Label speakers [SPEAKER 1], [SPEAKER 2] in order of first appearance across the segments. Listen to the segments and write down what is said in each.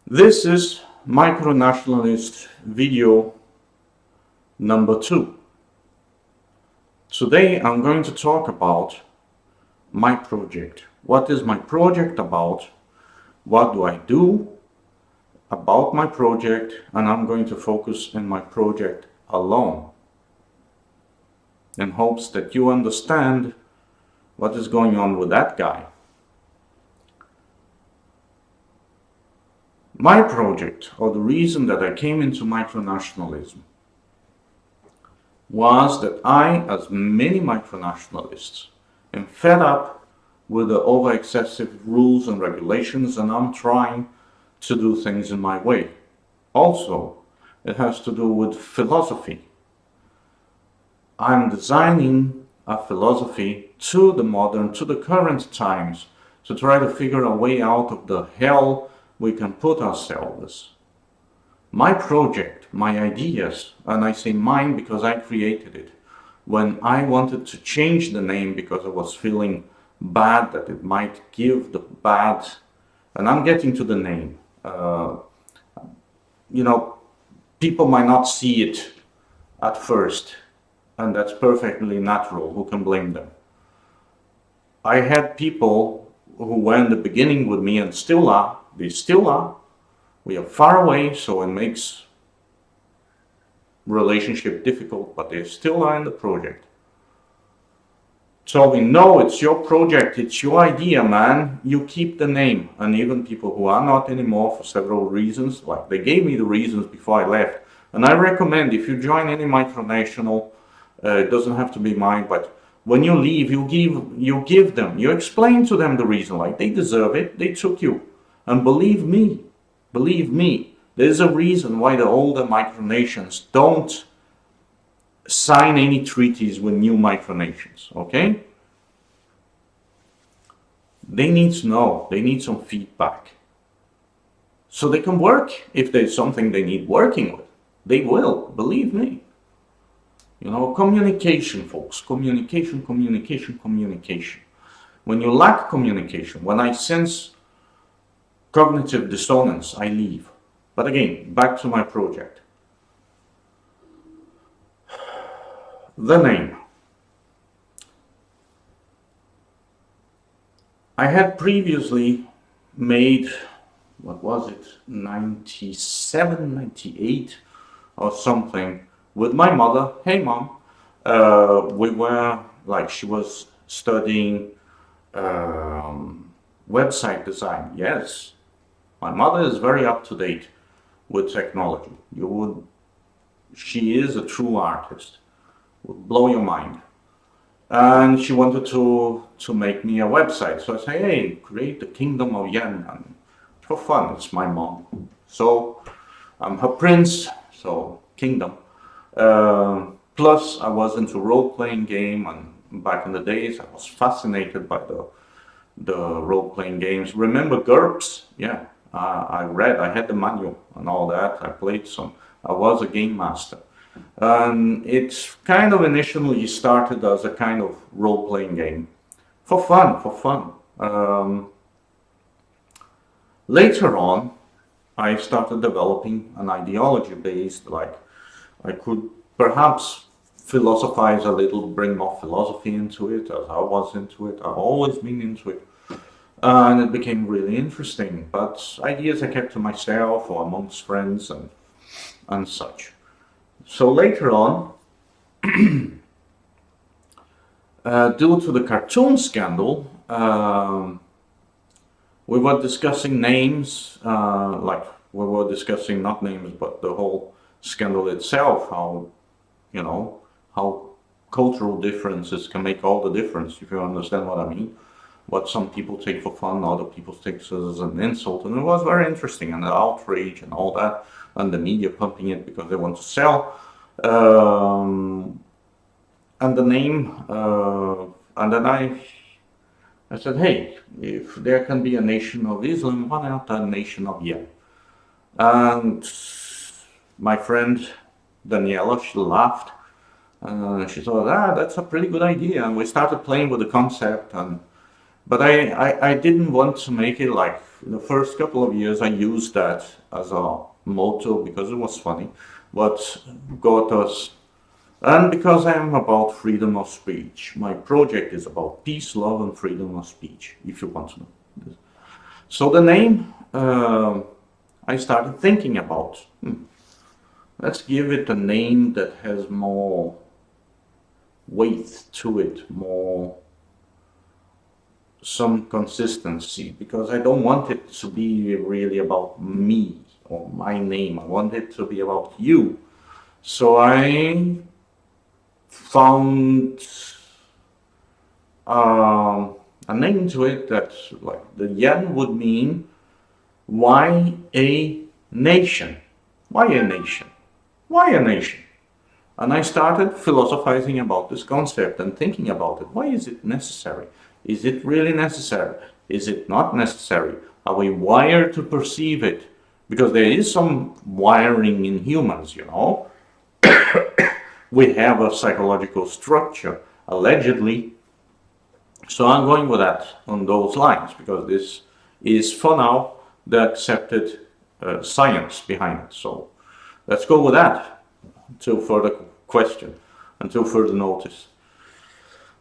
[SPEAKER 1] This is Micronationalist video number 2. Today I'm going to talk about my project. What is my project about? What do I do about my project? And I'm going to focus on my project alone, in hopes that you understand what is going on with that guy. My project, or the reason that I came into micronationalism, was that I, as many micronationalists, am fed up with the over-excessive rules and regulations, and I'm trying to do things in my way. Also, it has to do with philosophy. I'm designing a philosophy to the current times, to try to figure a way out of the hell we can put ourselves. My project, my ideas, and I say mine because I created it, when I wanted to change the name because I was feeling bad that it might give the bad, and I'm getting to the name. People might not see it at first, and that's perfectly natural. Who can blame them? I had people who were in the beginning with me and still are. They still are. We are far away, so it makes relationship difficult, but they still are in the project. So we know it's your project, it's your idea, man. You keep the name. And even people who are not anymore for several reasons, like they gave me the reasons before I left. And I recommend, if you join any micronational, it doesn't have to be mine, but when you leave, you explain to them the reason, like they deserve it, they took you. And believe me, there's a reason why the older micronations don't sign any treaties with new micronations, okay? They need to know, they need some feedback. So they can work. If there's something they need working with, they will, believe me. Communication, folks, communication. When you lack communication, when I sense cognitive dissonance, I leave. But again, back to my project. The name. I had previously made, 97, 98 or something, with my mother. Hey mom, she was studying website design. Yes. My mother is very up to date with technology. She is a true artist. Would blow your mind. And she wanted to make me a website. So I say, hey, create the Kingdom of Yen. And for fun, it's my mom. So I'm her prince, so kingdom. Plus I was into role-playing game, and back in the days I was fascinated by the role-playing games. Remember GURPS? Yeah. I had the manual and all that. I played some. I was a game master. And it's kind of initially started as a kind of role-playing game. For fun. Later on, I started developing an ideology based, like I could perhaps philosophize a little, bring more philosophy into it, as I was into it. I've always been into it. And it became really interesting, but ideas I kept to myself or amongst friends and such. So later on, due to the cartoon scandal, we were discussing names, we were discussing not names, but the whole scandal itself, how cultural differences can make all the difference, if you understand what I mean. What some people take for fun, other people take as an insult, and it was very interesting, and the outrage and all that, and the media pumping it because they want to sell, and the name, and then I said, hey, if there can be a nation of Islam, why not a nation of Yen? And my friend Daniela, she laughed, she thought, that's a pretty good idea, and we started playing with the concept, and But I didn't want to make it like the first couple of years I used that as a motto because it was funny, but got us, and because I am about freedom of speech. My project is about peace, love, and freedom of speech, if you want to know. So the name, I started thinking about, let's give it a name that has more weight to it, more some consistency, because I don't want it to be really about me or my name. I want it to be about you. So I found a name to it that, like, the yen would mean why a nation? Why a nation? Why a nation? And I started philosophizing about this concept and thinking about it. Why is it necessary? Is it really necessary? Is it not necessary? Are we wired to perceive it? Because there is some wiring in humans, you know. We have a psychological structure, allegedly. So I'm going with that on those lines, because this is, for now, the accepted science behind it. So let's go with that until further question, until further notice.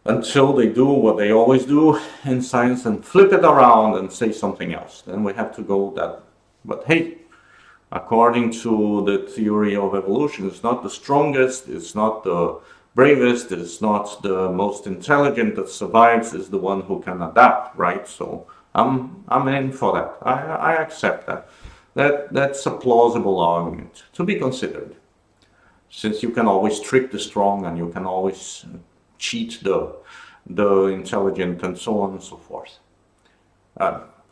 [SPEAKER 1] Until they do what they always do in science and flip it around and say something else. Then we have to go that. But hey, according to the theory of evolution, it's not the strongest, it's not the bravest, it's not the most intelligent that survives, it's the one who can adapt, right? So I'm in for that. I accept that. That's a plausible argument to be considered, since you can always trick the strong and you can always cheat the intelligent and so on and so forth.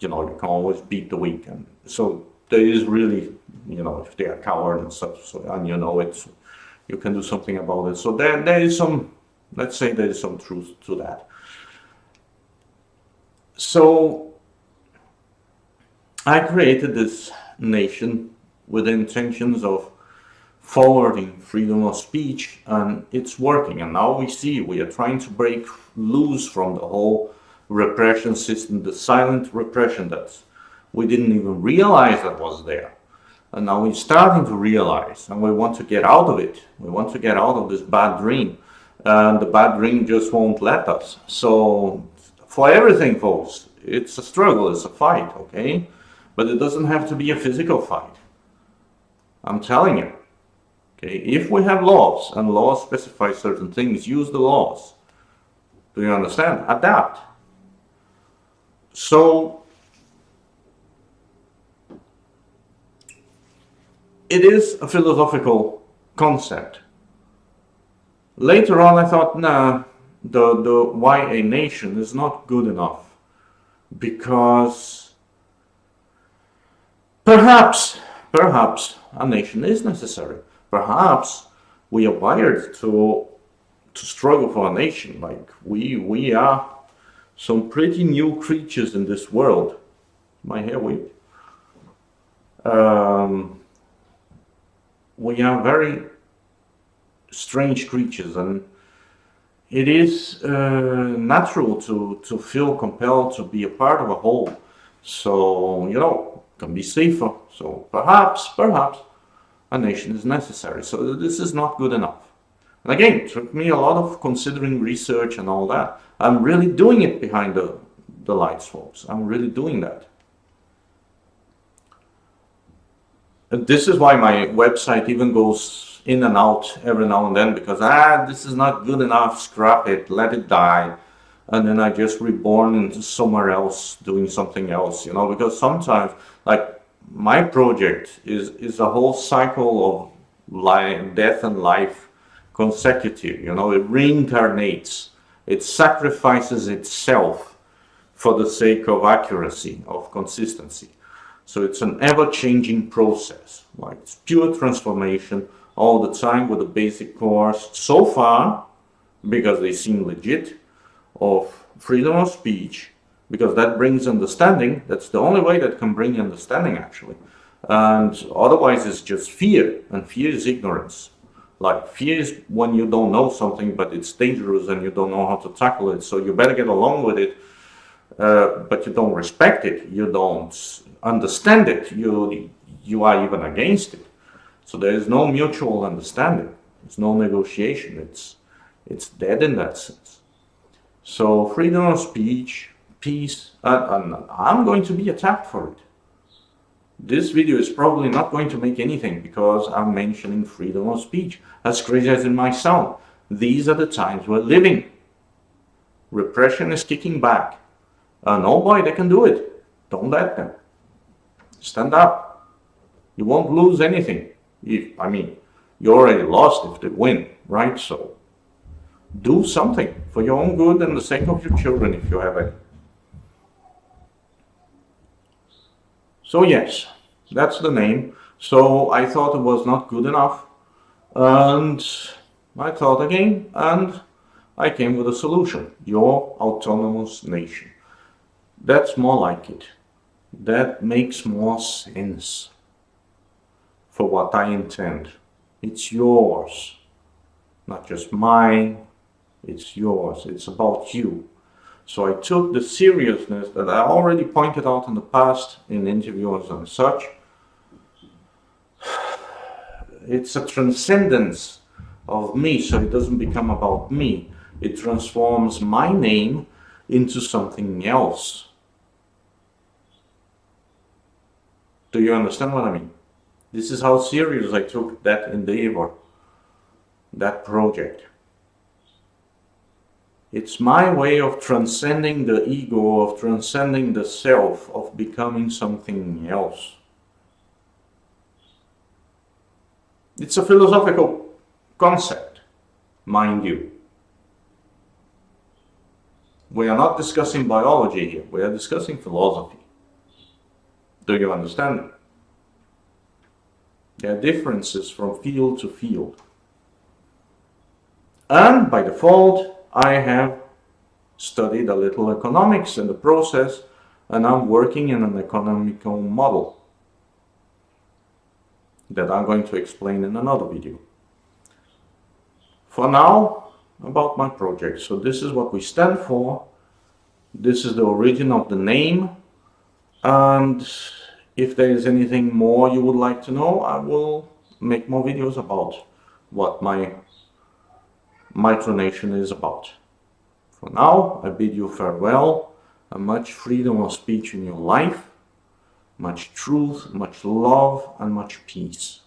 [SPEAKER 1] You know, you can always beat the weak, and so there is really, you know, if they are coward and such, so, and you know it, you can do something about it. So there is some, let's say there is some truth to that. So I created this nation with the intentions of forwarding freedom of speech, and it's working. And now we see we are trying to break loose from the whole repression system, the silent repression that we didn't even realize that was there. And now we're starting to realize, and we want to get out of it. We want to get out of this bad dream, and the bad dream just won't let us. So for everything, folks, it's a struggle, it's a fight, okay? But it doesn't have to be a physical fight. I'm telling you. Okay, if we have laws, and laws specify certain things, use the laws. Do you understand? Adapt. So it is a philosophical concept. Later on I thought, nah, the why a nation is not good enough, because perhaps a nation is necessary. Perhaps we are wired to struggle for a nation. Like we are some pretty new creatures in this world. My hair weak. We are very strange creatures, and it is natural to feel compelled to be a part of a whole. So, you know, can be safer. So perhaps a nation is necessary. So this is not good enough. And again, it took me a lot of considering research and all that. I'm really doing it behind the lights, folks. I'm really doing that. And this is why my website even goes in and out every now and then, because this is not good enough, scrap it, let it die. And then I just reborn into somewhere else, doing something else, you know, because sometimes, like, my project is a whole cycle of life, death and life consecutive, you know. It reincarnates, it sacrifices itself for the sake of accuracy, of consistency. So it's an ever-changing process, like it's pure transformation all the time with a basic course, so far, because they seem legit, of freedom of speech, because that brings understanding. That's the only way that can bring understanding, actually. And otherwise it's just fear, and fear is ignorance. Like, fear is when you don't know something, but it's dangerous and you don't know how to tackle it, so you better get along with it but you don't respect it, you don't understand it, you are even against it. So there is no mutual understanding. There's no negotiation. It's dead in that sense. So freedom of speech, peace, and I'm going to be attacked for it. This video is probably not going to make anything because I'm mentioning freedom of speech. As crazy as it might sound, these are the times we're living. Repression is kicking back. Oh boy, they can do it. Don't let them. Stand up. You won't lose anything. You already lost if they win, right? So do something for your own good and the sake of your children if you have any. So yes, that's the name. So I thought it was not good enough, and I thought again, and I came with a solution. Your autonomous nation. That's more like it. That makes more sense for what I intend. It's yours, not just mine. It's yours. It's about you. So I took the seriousness that I already pointed out in the past in interviews and such. It's a transcendence of me, so it doesn't become about me. It transforms my name into something else. Do you understand what I mean? This is how serious I took that endeavor, that project. It's my way of transcending the ego, of transcending the self, of becoming something else. It's a philosophical concept, mind you. We are not discussing biology here, we are discussing philosophy. Do you understand? There are differences from field to field. And by default, I have studied a little economics in the process, and I'm working in an economical model that I'm going to explain in another video. For now, about my project. So this is what we stand for. This is the origin of the name. And if there is anything more you would like to know, I will make more videos about what my Micronation is about. For now, I bid you farewell, and much freedom of speech in your life, much truth, much love, and much peace.